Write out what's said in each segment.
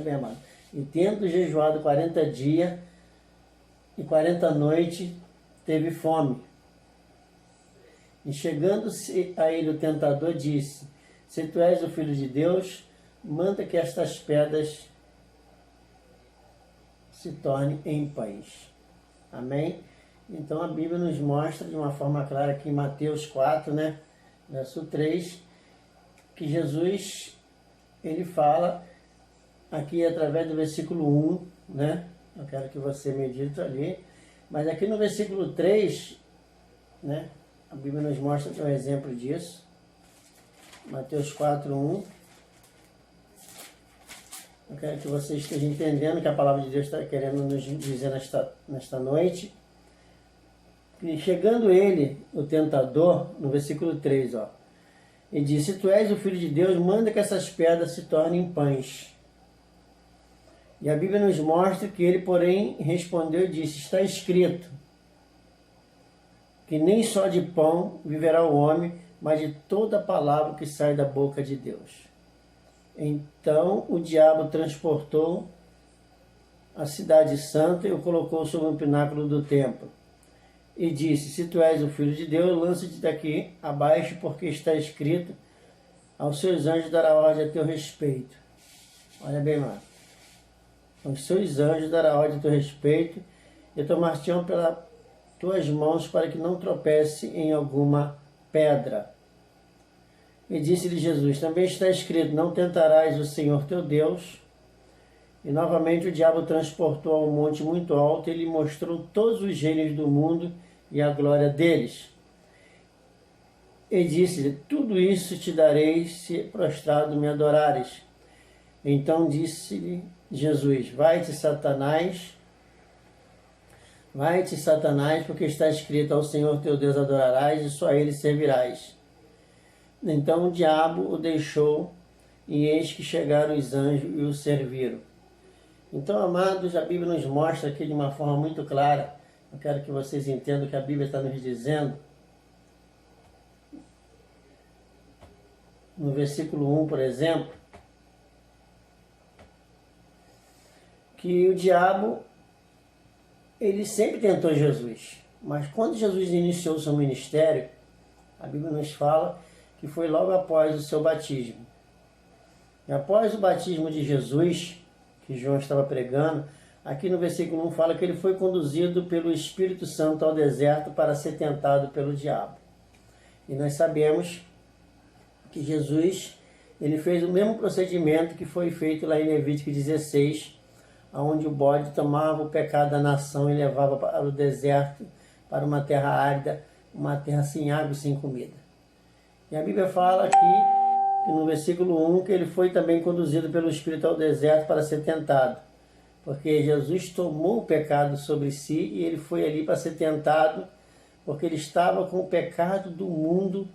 bem, amado. E tendo jejuado 40 dias e 40 noites, teve fome. E chegando-se a ele o tentador, disse: se tu és o Filho de Deus, manda que estas pedras se tornem em pães. Amém? Então a Bíblia nos mostra de uma forma clara aqui em Mateus 4, né, verso 3, que Jesus, ele fala aqui através do versículo 1, né? Eu quero que você medite ali. Mas aqui no versículo 3, né, a Bíblia nos mostra um exemplo disso. Mateus 4, 1. Eu quero que você esteja entendendo que a palavra de Deus está querendo nos dizer nesta noite. E chegando ele, o tentador, no versículo 3, ó, e disse: se tu és o Filho de Deus, manda que essas pedras se tornem pães. E a Bíblia nos mostra que ele, porém, respondeu e disse: está escrito que nem só de pão viverá o homem, mas de toda palavra que sai da boca de Deus. Então o diabo transportou a cidade santa e o colocou sobre um pináculo do templo. E disse: se tu és o Filho de Deus, lança-te daqui abaixo, porque está escrito: aos seus anjos dará ordem a teu respeito. Olha bem, mano. Aos seus anjos dará ordem a teu respeito, e tomar-te-ão pelas tuas mãos, para que não tropece em alguma pedra. E disse-lhe Jesus: também está escrito: não tentarás o Senhor teu Deus. E novamente o diabo transportou a um monte muito alto, e lhe mostrou todos os reinos do mundo e a glória deles. E disse-lhe: tudo isso te darei, se prostrado me adorares. Então disse-lhe Jesus: vai-te, Satanás, porque está escrito: ao Senhor teu Deus adorarás e só a ele servirás. Então o diabo o deixou, e eis que chegaram os anjos e o serviram. Então, amados, a Bíblia nos mostra aqui de uma forma muito clara. Eu quero que vocês entendam o que a Bíblia está nos dizendo. No versículo 1, por exemplo, que o diabo, ele sempre tentou Jesus. Mas quando Jesus iniciou o seu ministério, a Bíblia nos fala que foi logo após o seu batismo. E após o batismo de Jesus, que João estava pregando, aqui no versículo 1 fala que ele foi conduzido pelo Espírito Santo ao deserto para ser tentado pelo diabo. E nós sabemos que Jesus, ele fez o mesmo procedimento que foi feito lá em Levítico 16, onde o bode tomava o pecado da nação e levava para o deserto, para uma terra árida, uma terra sem água e sem comida. E a Bíblia fala aqui, que no versículo 1, que ele foi também conduzido pelo Espírito ao deserto para ser tentado. Porque Jesus tomou o pecado sobre si e ele foi ali para ser tentado, porque ele estava com o pecado do mundo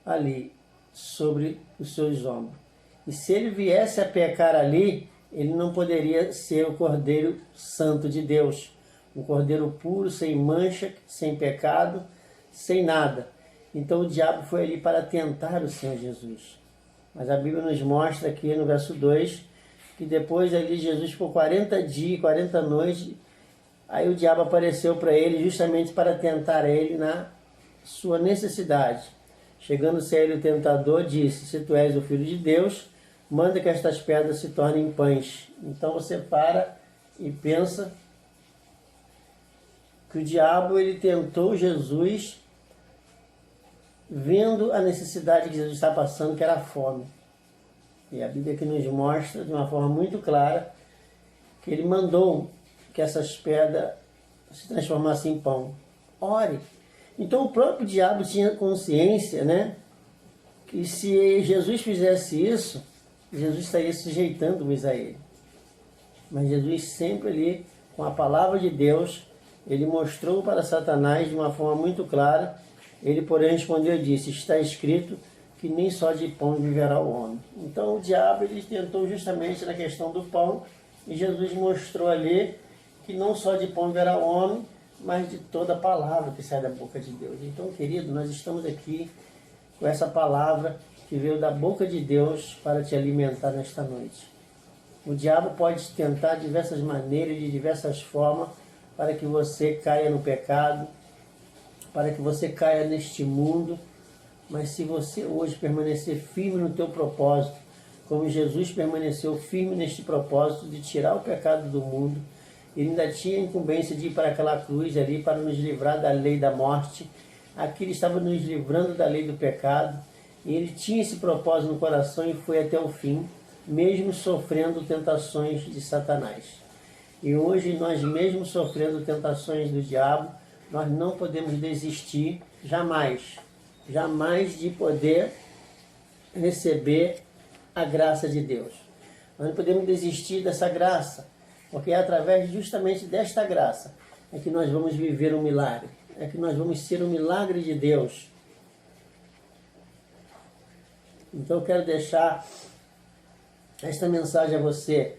ali, sobre os seus ombros. E se ele viesse a pecar ali, ele não poderia ser o Cordeiro Santo de Deus. Um Cordeiro puro, sem mancha, sem pecado, sem nada. Então o diabo foi ali para tentar o Senhor Jesus. Mas a Bíblia nos mostra aqui no verso 2, que depois ali Jesus por 40 dias, 40 noites, aí o diabo apareceu para ele justamente para tentar ele na sua necessidade. Chegando-se a ele o tentador, disse: se tu és o Filho de Deus, manda que estas pedras se tornem pães. Então você para e pensa que o diabo, ele tentou Jesus vendo a necessidade que Jesus está passando, que era a fome. E a Bíblia aqui nos mostra de uma forma muito clara que ele mandou que essas pedras se transformassem em pão. Ore. Então o próprio diabo tinha consciência, né, que se Jesus fizesse isso, Jesus estaria sujeitando-os a ele. Mas Jesus sempre ali, com a palavra de Deus, ele mostrou para Satanás de uma forma muito clara. Ele, porém, respondeu e disse: está escrito que nem só de pão viverá o homem. Então o diabo, ele tentou justamente na questão do pão, e Jesus mostrou ali que não só de pão viverá o homem, mas de toda palavra que sai da boca de Deus. Então, querido, nós estamos aqui com essa palavra que veio da boca de Deus para te alimentar nesta noite. O diabo pode tentar de diversas maneiras, de diversas formas, para que você caia no pecado, para que você caia neste mundo. Mas se você hoje permanecer firme no teu propósito, como Jesus permaneceu firme neste propósito de tirar o pecado do mundo, ele ainda tinha a incumbência de ir para aquela cruz ali para nos livrar da lei da morte. Aqui ele estava nos livrando da lei do pecado, e ele tinha esse propósito no coração e foi até o fim, mesmo sofrendo tentações de Satanás. E hoje nós mesmo sofrendo tentações do diabo, nós não podemos desistir jamais, jamais de poder receber a graça de Deus. Nós não podemos desistir dessa graça, porque é através justamente desta graça é que nós vamos viver um milagre, é que nós vamos ser um milagre de Deus. Então eu quero deixar esta mensagem a você,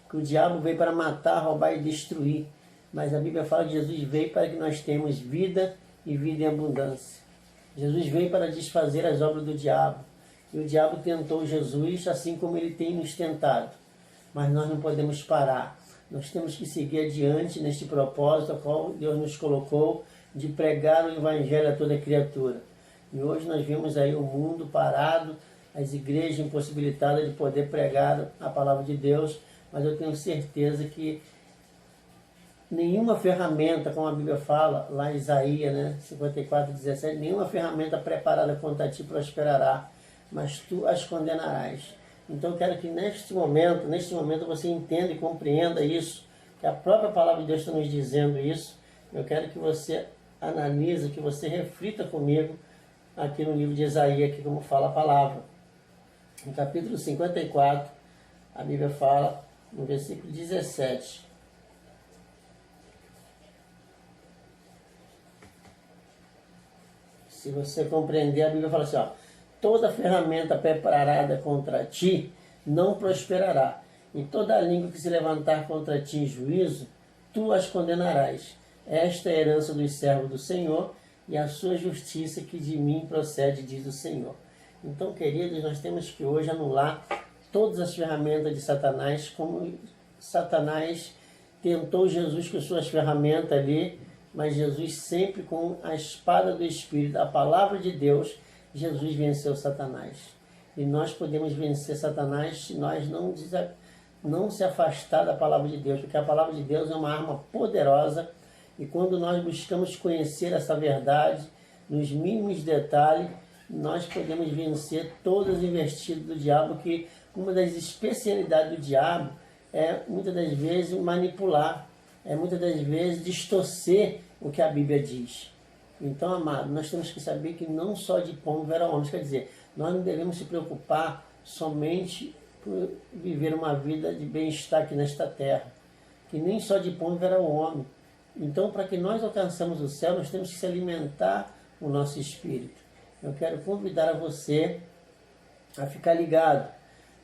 que o diabo veio para matar, roubar e destruir, mas a Bíblia fala que Jesus veio para que nós tenhamos vida e vida em abundância. Jesus veio para desfazer as obras do diabo, e o diabo tentou Jesus assim como ele tem nos tentado, mas nós não podemos parar. Nós temos que seguir adiante neste propósito ao qual Deus nos colocou, de pregar o Evangelho a toda criatura. E hoje nós vemos aí o mundo parado, as igrejas impossibilitadas de poder pregar a palavra de Deus, mas eu tenho certeza que nenhuma ferramenta, como a Bíblia fala, lá em Isaías 54:17, nenhuma ferramenta preparada contra ti prosperará, mas tu as condenarás. Então eu quero que neste momento você entenda e compreenda isso, que a própria palavra de Deus está nos dizendo isso. Eu quero que você analise, que você reflita comigo aqui no livro de Isaías, aqui como fala a palavra. No capítulo 54, a Bíblia fala, no versículo 17. Se você compreender, a Bíblia fala assim, toda ferramenta preparada contra ti não prosperará, e toda língua que se levantar contra ti em juízo, tu as condenarás. Esta é a herança dos servos do Senhor, e a sua justiça que de mim procede, diz o Senhor. Então, queridos, nós temos que hoje anular todas as ferramentas de Satanás, como Satanás tentou Jesus com suas ferramentas ali, mas Jesus sempre com a espada do Espírito, a palavra de Deus, Jesus venceu Satanás. E nós podemos vencer Satanás se nós não se afastar da palavra de Deus, porque a palavra de Deus é uma arma poderosa, e quando nós buscamos conhecer essa verdade, nos mínimos detalhes, nós podemos vencer todas as investidas do diabo, que uma das especialidades do diabo é, muitas das vezes, manipular, é muitas das vezes distorcer o que a Bíblia diz. Então, amado, nós temos que saber que não só de pão viverá o homem, quer dizer, nós não devemos se preocupar somente por viver uma vida de bem-estar aqui nesta terra, que nem só de pão viverá o homem. Então, para que nós alcançamos o céu, nós temos que se alimentar o nosso espírito. Eu quero convidar a você a ficar ligado,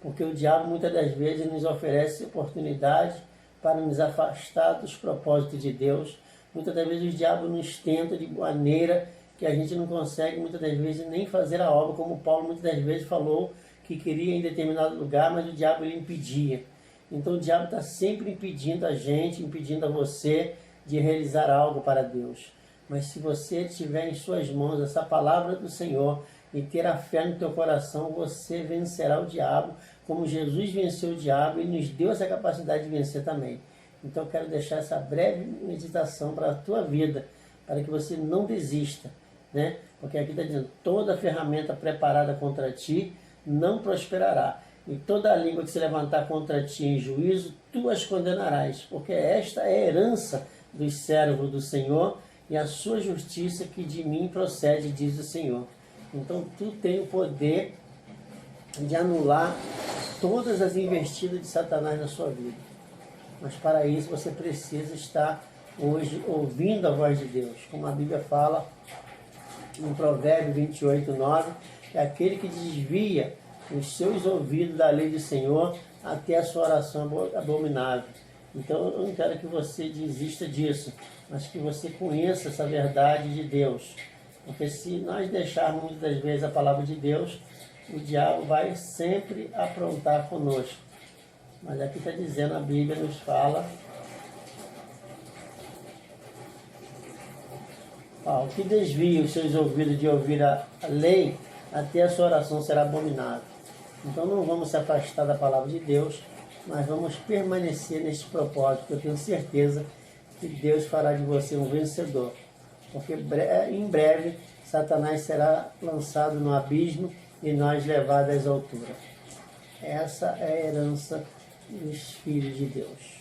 porque o diabo muitas das vezes nos oferece oportunidade para nos afastar dos propósitos de Deus. Muitas das vezes o diabo nos tenta de maneira que a gente não consegue, muitas das vezes, nem fazer a obra, como Paulo muitas das vezes falou que queria em determinado lugar, mas o diabo ele impedia. Então o diabo está sempre impedindo a gente, impedindo a você de realizar algo para Deus. Mas se você tiver em suas mãos essa palavra do Senhor e ter a fé no teu coração, você vencerá o diabo, como Jesus venceu o diabo e nos deu essa capacidade de vencer também. Então eu quero deixar essa breve meditação para a tua vida, para que você não desista, né? Porque aqui está dizendo, toda ferramenta preparada contra ti não prosperará, e toda língua que se levantar contra ti em juízo, tu as condenarás, porque esta é a herança dos servos do Senhor, e a sua justiça que de mim procede, diz o Senhor. Então tu tem o poder de anular todas as investidas de Satanás na sua vida. Mas para isso você precisa estar hoje ouvindo a voz de Deus. Como a Bíblia fala em Provérbios 28:9, é aquele que desvia os seus ouvidos da lei do Senhor até a sua oração abominável. Então eu não quero que você desista disso, mas que você conheça essa verdade de Deus. Porque se nós deixarmos muitas das vezes a palavra de Deus, o diabo vai sempre aprontar conosco. Mas aqui está dizendo, a Bíblia nos fala, o que desvia os seus ouvidos de ouvir a lei, até a sua oração será abominável. Então não vamos se afastar da palavra de Deus, mas vamos permanecer nesse propósito, porque eu tenho certeza que Deus fará de você um vencedor. Porque em breve Satanás será lançado no abismo e nós levados às alturas. Essa é a herança dos filhos de Deus.